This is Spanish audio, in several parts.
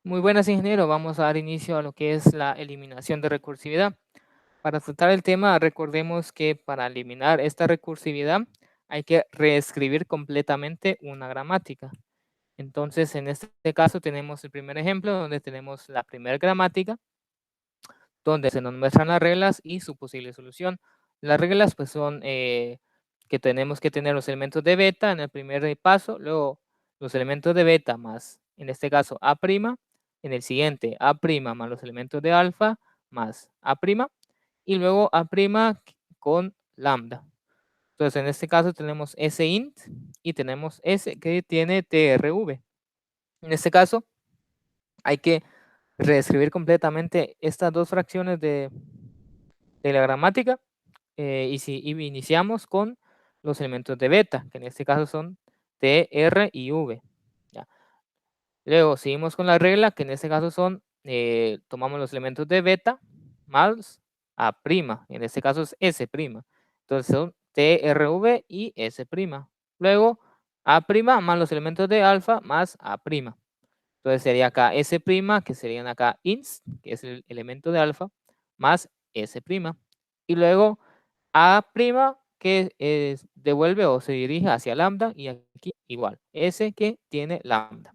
Muy buenas, ingeniero. Vamos a dar inicio a lo que es la eliminación de recursividad. Para tratar el tema, recordemos que para eliminar esta recursividad hay que reescribir completamente una gramática. Entonces, en este caso tenemos el primer ejemplo donde tenemos la primera gramática, donde se nos muestran las reglas y su posible solución. Las reglas pues son que tenemos que tener los elementos de beta en el primer paso, luego los elementos de beta más, en este caso, A', en el siguiente, A' más los elementos de alfa más A', y luego A' con lambda. Entonces, en este caso tenemos S int y tenemos S que tiene TRV. En este caso, hay que reescribir completamente estas dos fracciones de la gramática y si iniciamos con los elementos de beta, que en este caso son T, R y V. ¿Ya? Luego seguimos con la regla, que en este caso son, tomamos los elementos de beta más A', en este caso es S'. Entonces son T, R, V y S'. Luego A' más los elementos de alfa más A'. Entonces sería acá S', que serían acá ints, que es el elemento de alfa, más S'. Y luego A', que devuelve o se dirige hacia lambda, y aquí igual, S que tiene lambda.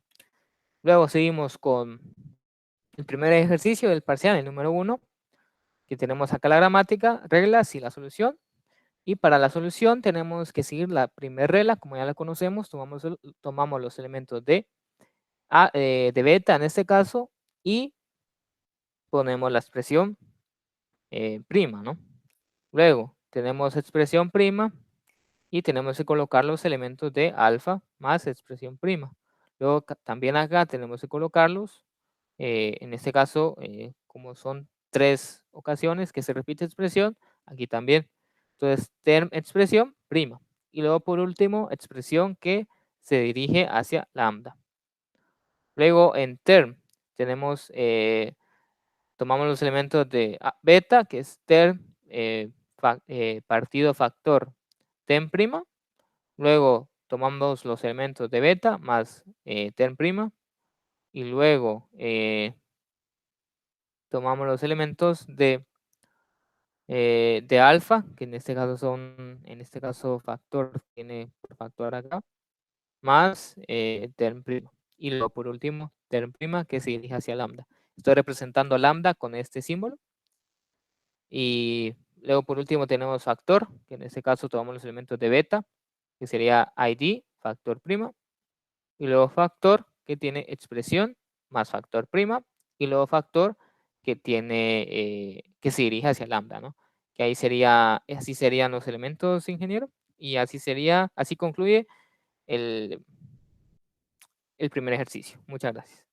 Luego seguimos con el primer ejercicio del parcial, el número 1, que tenemos acá la gramática, reglas y la solución. Y para la solución tenemos que seguir la primera regla, como ya la conocemos, tomamos los elementos de beta en este caso y ponemos la expresión prima, ¿no? Luego tenemos expresión prima y tenemos que colocar los elementos de alfa más expresión prima. Luego también acá tenemos que colocarlos, en este caso, como son 3 ocasiones que se repite expresión, aquí también. Entonces, term expresión prima. Y luego por último, expresión que se dirige hacia lambda. Luego en term tenemos, tomamos los elementos de beta, que es term partido factor term prima. Luego tomamos los elementos de beta más term prima. Y luego tomamos los elementos de alfa, que en este caso son, en este caso factor, tiene factor acá, más term prima. Y luego por último, term prima que se dirige hacia lambda. Estoy representando lambda con este símbolo. Y luego por último tenemos factor, que en este caso tomamos los elementos de beta, que sería id, factor prima. Y luego factor que tiene expresión más factor prima. Y luego factor que tiene, que se dirige hacia lambda, ¿no? Que ahí sería, así serían los elementos, ingeniero. Y así sería, así concluye el primer ejercicio. Muchas gracias.